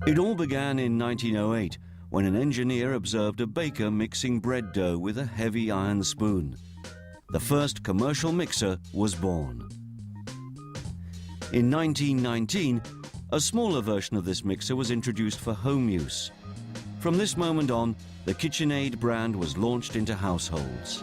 It all began in 1908 when an engineer observed a baker mixing bread dough with a heavy iron spoon. The first commercial mixer was born. In 1919, a smaller version of this mixer was introduced for home use. From this moment on, the KitchenAid brand was launched into households.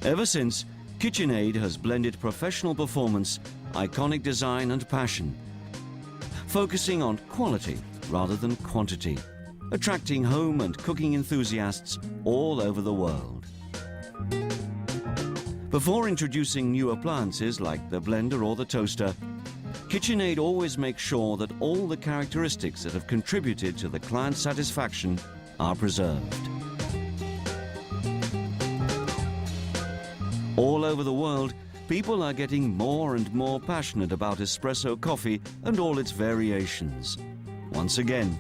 Ever since, KitchenAid has blended professional performance, iconic design and passion, focusing on quality rather than quantity, attracting home and cooking enthusiasts all over the world. Before introducing new appliances like the blender or the toaster, KitchenAid always makes sure that all the characteristics that have contributed to the client's satisfaction are preserved. All over the world, people are getting more and more passionate about espresso coffee and all its variations. Once again,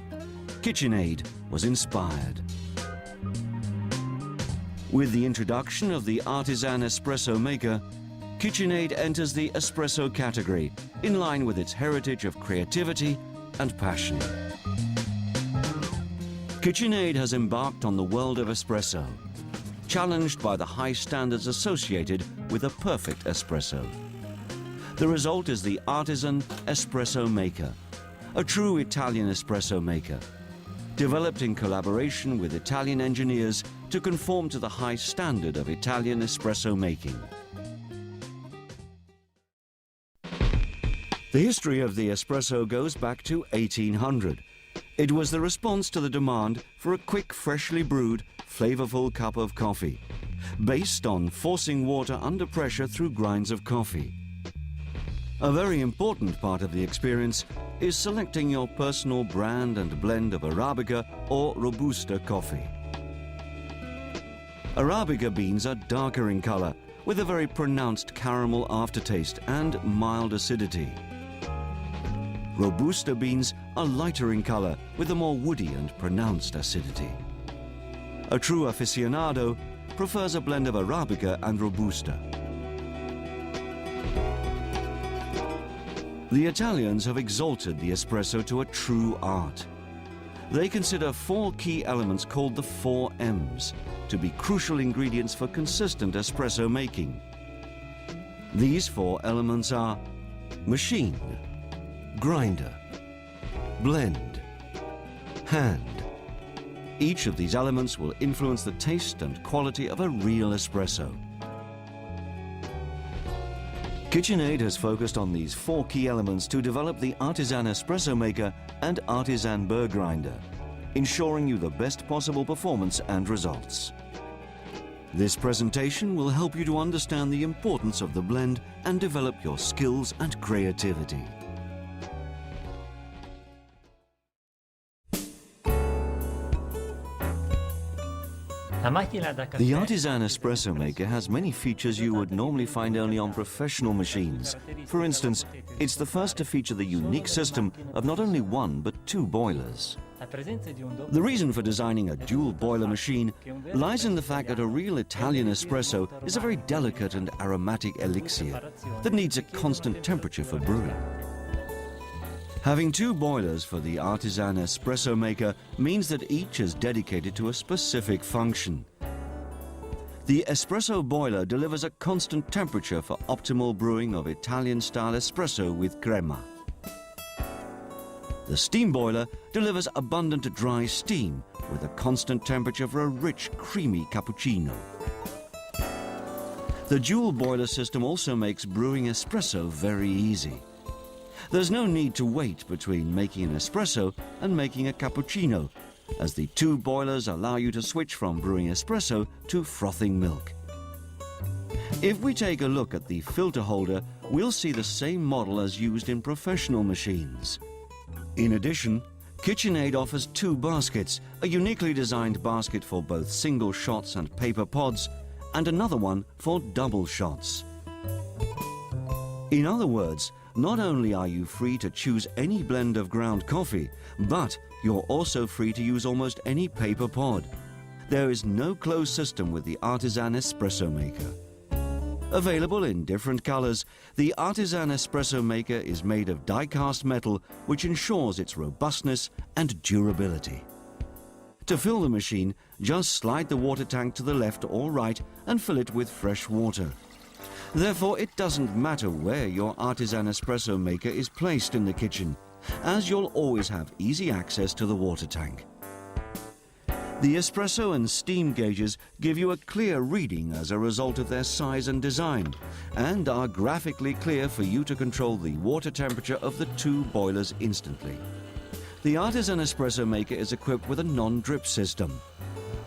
KitchenAid was inspired. With the introduction of the Artisan Espresso Maker, KitchenAid enters the espresso category, in line with its heritage of creativity and passion. KitchenAid has embarked on the world of espresso, challenged by the high standards associated with a perfect espresso. The result is the Artisan Espresso Maker, a true Italian espresso maker, developed in collaboration with Italian engineers to conform to the high standard of Italian espresso making. The history of the espresso goes back to 1800. It was the response to the demand for a quick, freshly brewed, flavorful cup of coffee, based on forcing water under pressure through grinds of coffee. A very important part of the experience is selecting your personal brand and blend of Arabica or Robusta coffee. Arabica beans are darker in color, with a very pronounced caramel aftertaste and mild acidity. Robusta beans are lighter in color, with a more woody and pronounced acidity. A true aficionado prefers a blend of Arabica and Robusta. The Italians have exalted the espresso to a true art. They consider 4 key elements called the 4 M's to be crucial ingredients for consistent espresso making. These 4 elements are machine, grinder, blend, hand. Each of these elements will influence the taste and quality of a real espresso. KitchenAid has focused on these 4 key elements to develop the Artisan Espresso Maker and Artisan Burr Grinder, ensuring you the best possible performance and results. This presentation will help you to understand the importance of the blend and develop your skills and creativity. The Artisan Espresso Maker has many features you would normally find only on professional machines. For instance, it's the first to feature the unique system of not only 1 but 2 boilers. The reason for designing a dual boiler machine lies in the fact that a real Italian espresso is a very delicate and aromatic elixir that needs a constant temperature for brewing. Having 2 boilers for the Artisan Espresso Maker means that each is dedicated to a specific function. The espresso boiler delivers a constant temperature for optimal brewing of Italian-style espresso with crema. The steam boiler delivers abundant dry steam with a constant temperature for a rich, creamy cappuccino. The dual boiler system also makes brewing espresso very easy. There's no need to wait between making an espresso and making a cappuccino, as the 2 boilers allow you to switch from brewing espresso to frothing milk. If we take a look at the filter holder, we'll see the same model as used in professional machines. In addition, KitchenAid offers 2 baskets, a uniquely designed basket for both single shots and paper pods, and another one for double shots. In other words, not only are you free to choose any blend of ground coffee, but you're also free to use almost any paper pod. There is no closed system with the Artisan Espresso Maker. Available in different colors, the Artisan espresso maker is made of die-cast metal, which ensures its robustness and durability. To fill the machine, just slide the water tank to the left or right and fill it with fresh water. Therefore, it doesn't matter where your Artisan espresso maker is placed in the kitchen, as you'll always have easy access to the water tank. The espresso and steam gauges give you a clear reading as a result of their size and design, and are graphically clear for you to control the water temperature of the two boilers instantly. The Artisan espresso maker is equipped with a non-drip system.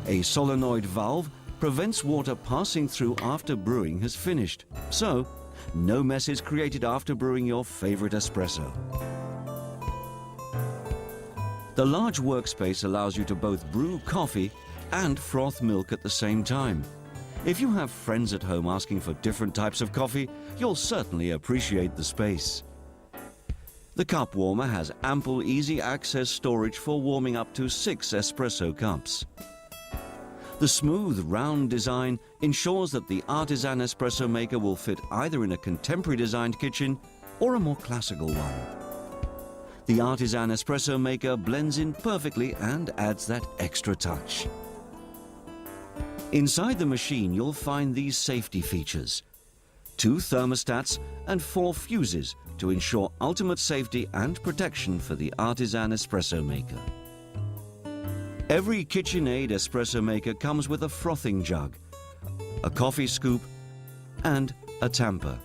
A solenoid valve prevents water passing through after brewing has finished, so no mess is created after brewing your favorite espresso. The large workspace allows you to both brew coffee and froth milk at the same time. If you have friends at home asking for different types of coffee, you'll certainly appreciate the space. The cup warmer has ample easy access storage for warming up to 6 espresso cups. The smooth, round design ensures that the Artisan espresso maker will fit either in a contemporary designed kitchen or a more classical one. The Artisan espresso maker blends in perfectly and adds that extra touch. Inside the machine, you'll find these safety features: 2 thermostats and 4 fuses to ensure ultimate safety and protection for the Artisan espresso maker. Every KitchenAid espresso maker comes with a frothing jug, a coffee scoop, and a tamper.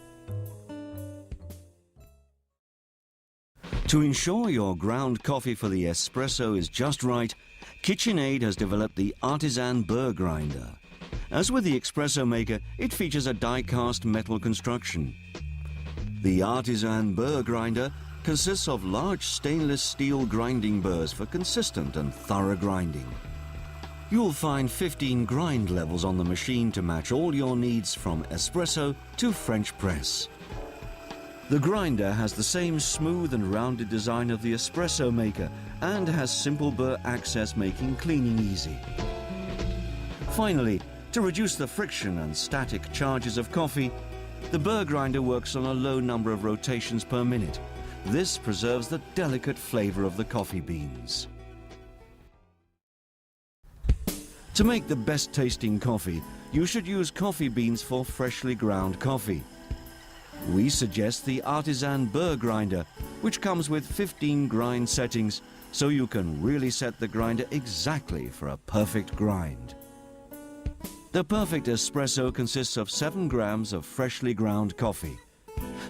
To ensure your ground coffee for the espresso is just right, KitchenAid has developed the Artisan burr grinder. As with the espresso maker, it features a die-cast metal construction. The Artisan burr grinder consists of large stainless steel grinding burrs for consistent and thorough grinding. You'll find 15 grind levels on the machine to match all your needs from espresso to French press. The grinder has the same smooth and rounded design of the espresso maker and has simple burr access, making cleaning easy. Finally, to reduce the friction and static charges of coffee, the burr grinder works on a low number of rotations per minute. This preserves the delicate flavor of the coffee beans. To make the best tasting coffee, you should use coffee beans for freshly ground coffee. We suggest the Artisan burr grinder, which comes with 15 grind settings, so you can really set the grinder exactly for a perfect grind. The perfect espresso consists of 7 grams of freshly ground coffee.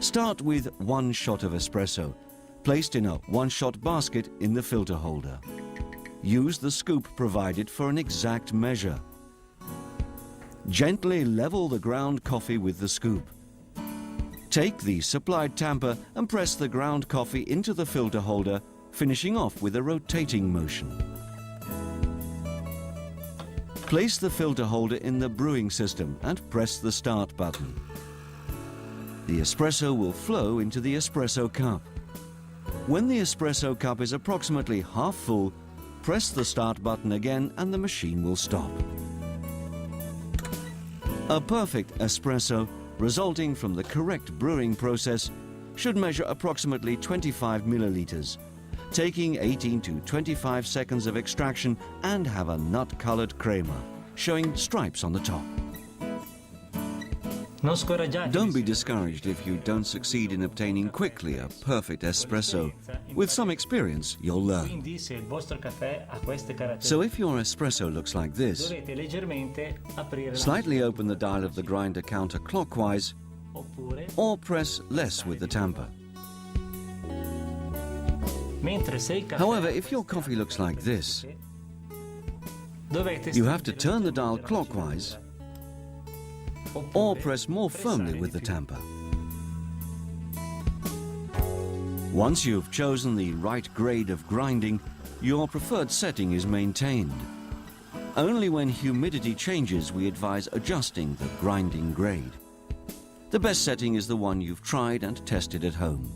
Start with 1 shot of espresso, placed in a 1-shot basket in the filter holder. Use the scoop provided for an exact measure. Gently level the ground coffee with the scoop. Take the supplied tamper and press the ground coffee into the filter holder, finishing off with a rotating motion. Place the filter holder in the brewing system and press the start button. The espresso will flow into the espresso cup. When the espresso cup is approximately half full, press the start button again and the machine will stop. A perfect espresso, resulting from the correct brewing process, should measure approximately 25 milliliters, taking 18 to 25 seconds of extraction and have a nut-colored crema, showing stripes on the top. Don't be discouraged if you don't succeed in obtaining quickly a perfect espresso. With some experience, you'll learn. So if your espresso looks like this, slightly open the dial of the grinder counterclockwise or press less with the tamper. However, if your coffee looks like this, you have to turn the dial clockwise or press more firmly with the tamper. Once you've chosen the right grade of grinding, your preferred setting is maintained. Only when humidity changes, we advise adjusting the grinding grade. The best setting is the one you've tried and tested at home.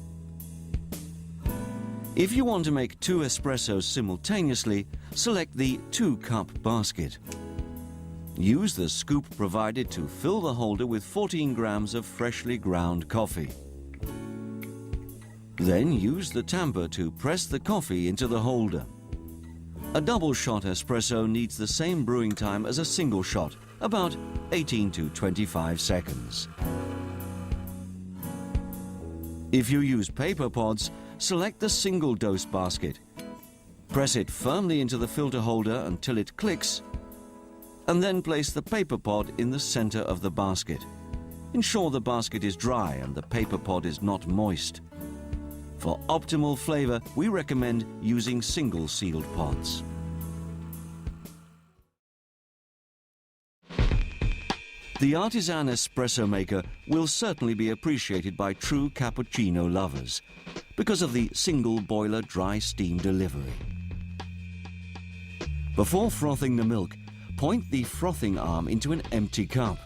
If you want to make 2 espressos simultaneously, select the 2-cup basket. Use the scoop provided to fill the holder with 14 grams of freshly ground coffee. Then use the tamper to press the coffee into the holder. A double shot espresso needs the same brewing time as a single shot, about 18 to 25 seconds. If you use paper pods, select the single dose basket. Press it firmly into the filter holder until it clicks, and then place the paper pod in the center of the basket. Ensure the basket is dry and the paper pod is not moist. For optimal flavor, we recommend using single sealed pods. The Artisan espresso maker will certainly be appreciated by true cappuccino lovers because of the single boiler dry steam delivery. Before frothing the milk, point the frothing arm into an empty cup.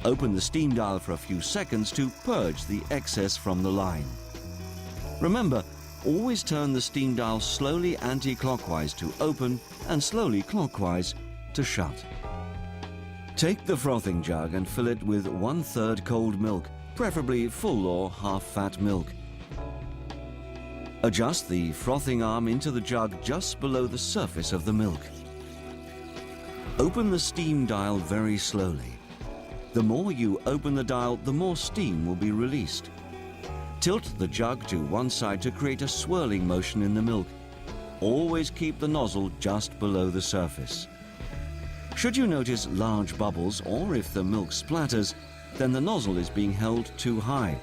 Open the steam dial for a few seconds to purge the excess from the line. Remember, always turn the steam dial slowly anti-clockwise to open and slowly clockwise to shut. Take the frothing jug and fill it with 1/3 cold milk, preferably full or half-fat milk. Adjust the frothing arm into the jug just below the surface of the milk. Open the steam dial very slowly. The more you open the dial, the more steam will be released. Tilt the jug to one side to create a swirling motion in the milk. Always keep the nozzle just below the surface. Should you notice large bubbles or if the milk splatters, then the nozzle is being held too high.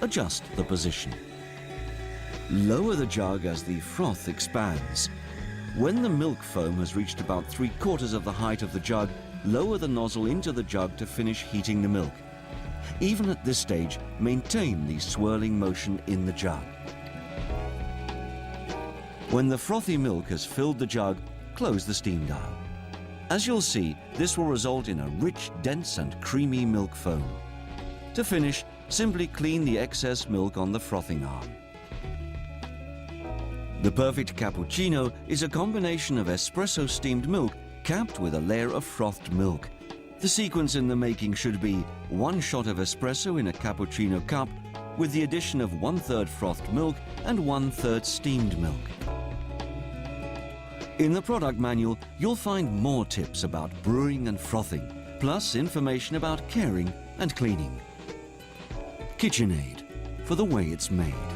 Adjust the position. Lower the jug as the froth expands. When the milk foam has reached about 3/4 of the height of the jug, lower the nozzle into the jug to finish heating the milk. Even at this stage, maintain the swirling motion in the jug. When the frothy milk has filled the jug, close the steam dial. As you'll see, this will result in a rich, dense and creamy milk foam. To finish, simply clean the excess milk on the frothing arm. The perfect cappuccino is a combination of espresso steamed milk capped with a layer of frothed milk. The sequence in the making should be 1 shot of espresso in a cappuccino cup with the addition of 1/3 frothed milk and 1/3 steamed milk. In the product manual, you'll find more tips about brewing and frothing, plus information about caring and cleaning. KitchenAid, for the way it's made.